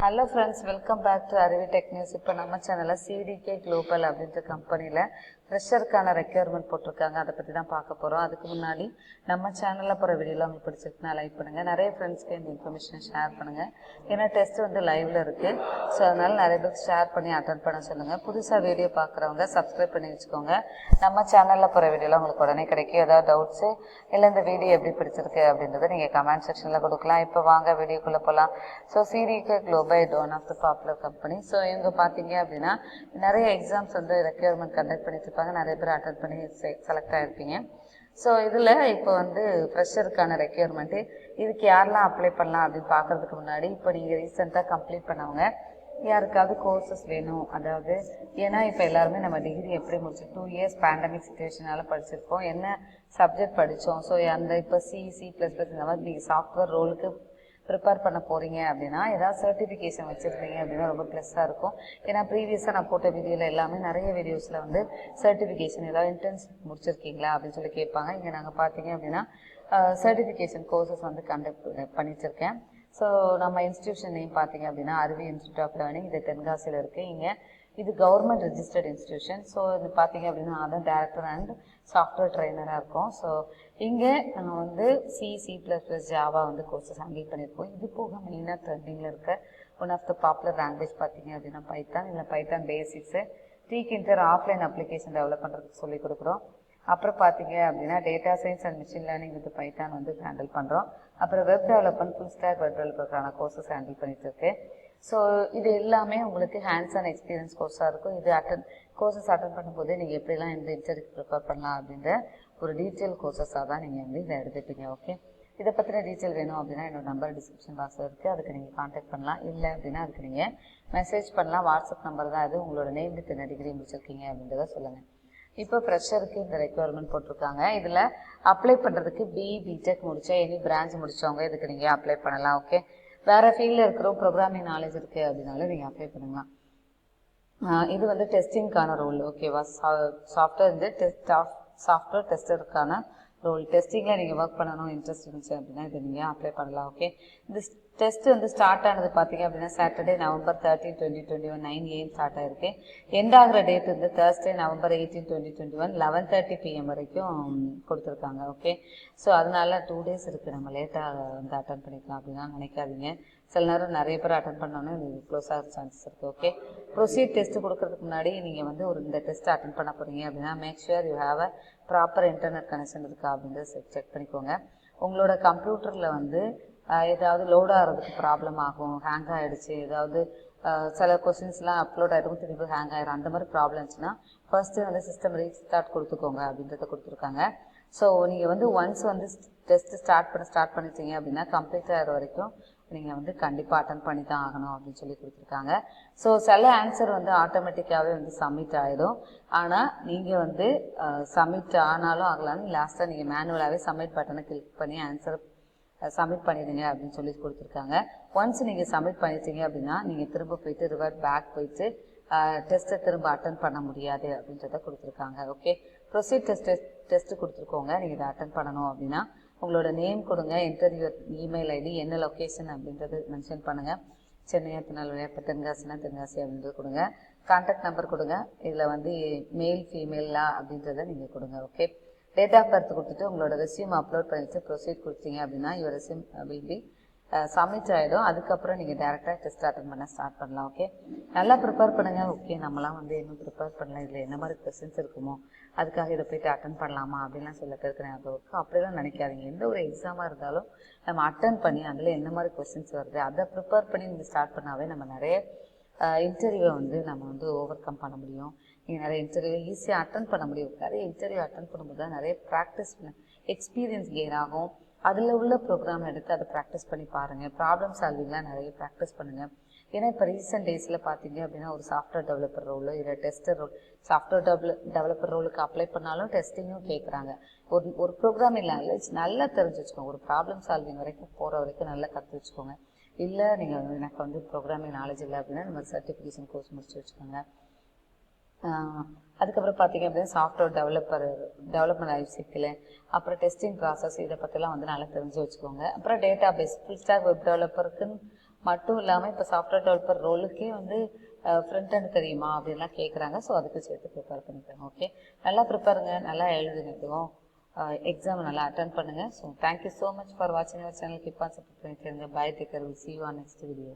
Hello friends, welcome back to Aruvi Tech News. இப்போ நம்ம சேனல்ல CDK Global அப்படின்ற கம்பெனில ஃப்ரெஷருக்கான ரெக்யர்மெண்ட் போட்டிருக்காங்க. அதை பத்தி தான் பார்க்க போறோம். அதுக்கு முன்னாடி நம்ம சேனல்ல போற வீடியோல உங்களுக்கு பிடிச்சிருக்குன்னா லைக் பண்ணுங்க. நிறைய ஃப்ரெண்ட்ஸ்க்கு இந்த இன்ஃபர்மேஷனை ஷேர் பண்ணுங்க. ஏன்னா டெஸ்ட் வந்து லைவ்ல இருக்கு. ஸோ அதனால நிறைய பேருக்கு ஷேர் பண்ணி அட்டென்ட் பண்ண சொல்லுங்க. புதுசா வீடியோ பார்க்குறவங்க சப்ஸ்கிரைப் பண்ணி வச்சுக்கோங்க. நம்ம சேனல்ல போற வீடியோல உங்களுக்கு உடனே கிடைக்கும். ஏதாவது டவுட்ஸ் இல்லை இந்த வீடியோ எப்படி பிடிச்சிருக்கு அப்படின்றத நீங்க கமெண்ட் செக்ஷன்ல கொடுக்கலாம். இப்போ வாங்க வீடியோக்குள்ள போகலாம். So CDK Global one of the popular company. So இவங்க பார்த்தீங்க அப்படின்னா நிறைய எக்ஸாம்ஸ் வந்து ரெக்யர்மெண்ட் கண்டக்ட் பண்ணிட்டு இருப்பாங்க. நிறைய பேர் அட்டென்ட் பண்ணி செலக்ட் ஆகிருப்பீங்க. ஸோ இதில் இப்போ வந்து ஃப்ரெஷருக்கான ரெக்யர்மெண்ட்டு இதுக்கு யாரெல்லாம் அப்ளை பண்ணலாம் அப்படின்னு பார்க்கறதுக்கு முன்னாடி இப்போ நீங்கள் ரீசெண்டாக கம்ப்ளீட் பண்ணவங்க யாருக்காவது கோர்சஸ் வேணும், அதாவது ஏன்னா இப்போ எல்லாருமே நம்ம டிகிரி எப்படி முடிச்சோம், 2 years பேண்டமிக் சுச்சுவேஷனால படிச்சிருக்கோம், என்ன சப்ஜெக்ட் படித்தோம். ஸோ அந்த இப்போ C++ இந்த மாதிரி நீங்கள் சாஃப்ட்வேர் ரோலுக்கு ப்ரிப்பேர் பண்ண போகிறீங்க அப்படின்னா ஏதாவது சர்டிஃபிகேஷன் வச்சுருந்தீங்க அப்படின்னா ரொம்ப ப்ளஸ்ஸாக இருக்கும். ஏன்னா ப்ரீவியஸாக நான் போட்ட வீடியோவில் எல்லாமே நிறைய வீடியோஸில் வந்து சர்டிஃபிகேஷன் ஏதாவது இன்டர்ன்ஷிப் முடிச்சிருக்கீங்களா அப்படின்னு சொல்லி கேட்பாங்க. இங்கே நாங்கள் பார்த்தீங்க அப்படின்னா சர்டிஃபிகேஷன் கோர்சஸ் வந்து கண்டக்ட் பண்ணிச்சிருக்கேன். ஸோ நம்ம இன்ஸ்டியூஷன் நேம் பார்த்தீங்க அப்படின்னா அருவி இன்ஸ்டியூட் ஆஃப் லேர்னிங், இது தென்காசியில் இருக்குது. இங்கே இது கவர்மெண்ட் ரெஜிஸ்டர்ட் இன்ஸ்டியூஷன். ஸோ இது பார்த்தீங்க அப்படின்னா அதான் டேரக்டர் அண்ட் சாஃப்ட்வேர் ட்ரைனராக இருக்கும். ஸோ இங்கே நாங்கள் வந்து C++ ஜாவா வந்து கோர்சஸ் ஹேண்டில் பண்ணியிருக்கோம். இது போக மெயினாக ட்ரெண்டிங்கில் இருக்க one of the popular language பார்த்தீங்க அப்படின்னா பைத்தான். இல்லை Python basics, Tkinter offline application develop பண்ணுறதுக்கு சொல்லிக் கொடுக்குறோம். அப்புறம் பார்த்தீங்க அப்படின்னா data science and machine learning with Python வந்து ஹேண்டில் பண்ணுறோம். அப்புறம் web development, full stack web டெவலப்பருக்கான கோர்சஸ் ஹேண்டில் பண்ணிட்டு இருக்கு. ஸோ இது எல்லாமே உங்களுக்கு ஹேண்ட்ஸ் ஆன் எக்ஸ்பீரியன்ஸ் கோர்ஸாக இருக்கும். இது கோர்சஸ் அட்டன் பண்ணும்போது நீங்கள் எப்படிலாம் இந்த இன்டர்வியூக்கு ப்ரிப்பேர் பண்ணலாம் அப்படின்ற ஒரு டீட்டெயில் கோர்சஸாக தான் நீங்கள் வந்து இதை எடுத்துப்பீங்க. ஓகே, இதை பற்றின டீட்டெயில் வேணும் அப்படின்னா என்னோட நம்பர் டிஸ்கிரிப்ஷன் பாக்ஸில் இருக்குது, அதுக்கு நீங்கள் காண்டாக்ட் பண்ணலாம். இல்லை அப்படின்னா அதுக்கு நீங்கள் மெசேஜ் பண்ணலாம். வாட்ஸ்அப் நம்பர் தான் அது. உங்களோட நேம் வித் என்ன டிகிரி முடிச்சிருக்கீங்க அப்படின்றத சொல்லுங்கள். இப்போ ஃப்ரெஷருக்கு இந்த ரெக்யர்மெண்ட் போட்டிருக்காங்க. இதில் அப்ளை பண்ணுறதுக்கு பிடெக் முடிச்சா எனி பிரான்ச் முடிச்சவங்க இதுக்கு நீங்கள் அப்ளை பண்ணலாம். ஓகே, வேறு ஃபீல்டில் இருக்கிறோம், ப்ரோக்ராமிங் நாலேஜ் இருக்குது அப்படின்னால நீங்கள் அப்ளை பண்ணலாம். இது வந்து டெஸ்டிங்கான ரோல். ஓகேவா, சாஃப்ட்வேர் வந்து சாஃப்ட்வேர் டெஸ்டருக்கான ரோல். டெஸ்டிங்கில் நீங்கள் ஒர்க் பண்ணணும் இன்ட்ரெஸ்ட் இருந்துச்சு அப்படின்னா இதை நீங்கள் அப்ளை பண்ணலாம். ஓகே, இந்த டெஸ்ட் வந்து ஸ்டார்ட் ஆனது பார்த்தீங்க அப்படின்னா சாட்டர்டே November 13, 2021 9 AM ஸ்டார்ட் ஆயிருக்கு. எண்ட் ஆகிற டேட் வந்து Thursday November 18, 2021 11:30 PM வரைக்கும் கொடுத்துருக்காங்க. ஓகே, ஸோ அதனால 2 days இருக்குது. நம்ம லேட்டாக வந்து அட்டன் பண்ணிக்கலாம் அப்படின்னா நினைக்காதீங்க. சில நேரம் நிறைய பேர் அட்டன் பண்ணோன்னு க்ளோஸ் ஆகிற சான்சஸ் இருக்குது. ஓகே, ப்ரொசீட் டெஸ்ட் கொடுக்கறதுக்கு முன்னாடி நீங்கள் வந்து இந்த டெஸ்ட் அட்டன் பண்ண போகிறீங்க அப்படின்னா make sure you have a proper internet connection இருக்கா அப்படின்றத செக் பண்ணிக்கோங்க. உங்களோட கம்ப்யூட்டரில் வந்து ஏதாவது லோட் ஆகிறதுக்கு ப்ராப்ளம் ஆகும், ஹேங் ஆகிடுச்சு, ஏதாவது சில கொஸ்டின்ஸ்லாம் அப்லோட் ஆகிடும் திருப்பி ஹேங் ஆகிடும், அந்த மாதிரி ப்ராப்ளம்ஸ்னால் ஃபர்ஸ்ட்டு வந்து சிஸ்டம் ரீஸ்டார்ட் கொடுத்துக்கோங்க அப்படின்றத கொடுத்துருக்காங்க. ஸோ நீங்கள் வந்து ஒன்ஸ் வந்து டெஸ்ட் ஸ்டார்ட் பண்ணிட்டீங்க அப்படின்னா கம்ப்ளீட் ஆகிற வரைக்கும் நீங்கள் வந்து கண்டிப்பாக அட்டன் பண்ணி தான் ஆகணும் அப்படின்னு சொல்லி கொடுத்துருக்காங்க. ஸோ சில ஆன்சர் வந்து ஆட்டோமேட்டிக்காகவே வந்து சப்மிட் ஆகிடும். ஆனால் நீங்கள் வந்து சப்மிட் ஆனாலும் ஆகலான்னு லாஸ்ட்டாக நீங்கள் மேனுவலாகவே சப்மிட் பட்டனை கிளிக் பண்ணி ஆன்சர் சப்மிட் பண்ணிடுங்க அப்படின்னு சொல்லி கொடுத்துருக்காங்க. ஒன்ஸ் நீங்கள் சப்மிட் பண்ணிட்டீங்க அப்படின்னா நீங்கள் திரும்ப போயிட்டு ரிவர்ட் பேக் போயிட்டு டெஸ்ட்டை திரும்ப அட்டன் பண்ண முடியாது அப்படின்றத கொடுத்துருக்காங்க. ஓகே, ப்ரொசீட் டெஸ்ட் கொடுத்துருக்கோங்க. நீங்கள் இதை அட்டன் பண்ணணும் அப்படின்னா உங்களோட நேம் கொடுங்க, இன்டர்வியூ இமெயில் ஐடி, என்ன லொக்கேஷன் அப்படின்றது மென்ஷன் பண்ணுங்கள். சென்னையா, திருநெல்வேலியா, இப்போ தென்காசினா தென்காசி அப்படின்றது கொடுங்க. கான்டாக்ட் நம்பர் கொடுங்க. இதில் வந்து மேல் ஃபீமேலா அப்படின்றத நீங்கள் கொடுங்க. ஓகே, டேட் ஆஃப் பர்த் கொடுத்துட்டு உங்களோட ரெஸ்யூம் அப்லோட் பண்ணிட்டு ப்ரொசீட் கொடுத்தீங்க அப்படின்னா your resume will be submit ஆகிடும். அதுக்கப்புறம் நீங்கள் டேரெக்டாக டெஸ்ட் அட்டன் பண்ண ஸ்டார்ட் பண்ணலாம். ஓகே, நல்லா ப்ரிப்பேர் பண்ணுங்கள். ஓகே, நம்மளாம் வந்து இன்னும் ப்ரிப்பேர் பண்ணலாம், இதில் என்ன மாதிரி கொஸ்டின்ஸ் இருக்குமோ அதுக்காக இதை போய்ட்டு அட்டன் பண்ணலாமா அப்படின்லாம் சில பேருக்கு ஞாபகம் இருக்கும். அப்படிலாம் நினைக்காதீங்க. எந்த ஒரு எக்ஸாமாக இருந்தாலும் நம்ம அட்டன் பண்ணி அதில் என்ன மாதிரி கொஸ்டின்ஸ் வருது அதை ப்ரிப்பேர் பண்ணி நீங்கள் ஸ்டார்ட் பண்ணாவே நம்ம நிறைய இன்டர்வியூவை வந்து நம்ம வந்து ஓவர் கம் பண்ண முடியும். நீங்கள் நிறைய இன்டர்வியூ ஈஸியாக அட்டன் பண்ண முடியும். நிறைய இன்டர்வியூ அட்டன் பண்ணும்போது தான் நிறைய ப்ராக்டிஸ் எக்ஸ்பீரியன்ஸ் கெயின் ஆகும். அதில் உள்ள ப்ரோக்ராம் எடுத்து அதை ப்ராக்டிஸ் பண்ணி பாருங்கள். ப்ராப்ளம் சால்விங்லாம் நிறைய ப்ராக்டிஸ் பண்ணுங்கள். ஏன்னா இப்போ ரீசெண்ட் டேஸில் பார்த்தீங்க அப்படின்னா ஒரு சாஃப்ட்வேர் டெவலப்பர் ரோலோ இல்லை டெஸ்டர் ரோல், சாஃப்ட்வேர் டெவலப்பர் ரோலுக்கு அப்ளை பண்ணாலும் டெஸ்டிங்கும் கேட்குறாங்க. ஒரு ப்ரோக்ராமிங் லாங்குவேஜ் நல்லா தெரிஞ்சு வச்சுக்கோங்க. ஒரு ப்ராப்ளம் சால்விங் வரைக்கும் போகிற வரைக்கும் நல்லா கற்று வச்சுக்கோங்க. இல்லை நீங்கள் எனக்கு வந்து ப்ரோக்ராமிங் நாலேஜ் இல்லை அப்படின்னா நம்ம சர்டிஃபிகேஷன் கோர்ஸ் முடிச்சு வச்சுக்கோங்க. அதுக்கப்புறம் பார்த்தீங்க அப்படின்னா சாஃப்ட்வேர் டெவலப்மெண்ட் லைஃப் சைக்கிள், அப்புறம் டெஸ்டிங் ப்ராசஸ், இதை பற்றிலாம் வந்து நல்லா தெரிஞ்சு வச்சுக்கோங்க. அப்புறம் database, full stack web டெவலப்பருக்குன்னு மட்டும் இல்லாமல் இப்போ சாஃப்ட்வேர் டெவலப்பர் ரோலுக்கே வந்து ஃப்ரண்ட் அண்ட் தெரியுமா அப்படின்லாம் கேட்குறாங்க. ஸோ அதுக்கு சேர்த்து ப்ரிப்பேர் பண்ணிக்கிறேன். ஓகே, நல்லா ப்ரிப்பேருங்க, நல்லா எழுதுங்க, இதுவும் எக்ஸாம் நல்லா அட்டன் பண்ணுங்கள். So thank you so much for வாட்சிங் our channel. Keep on subscribe பண்ணிக்கிறேங்க. Bye, take care, will see you on next video.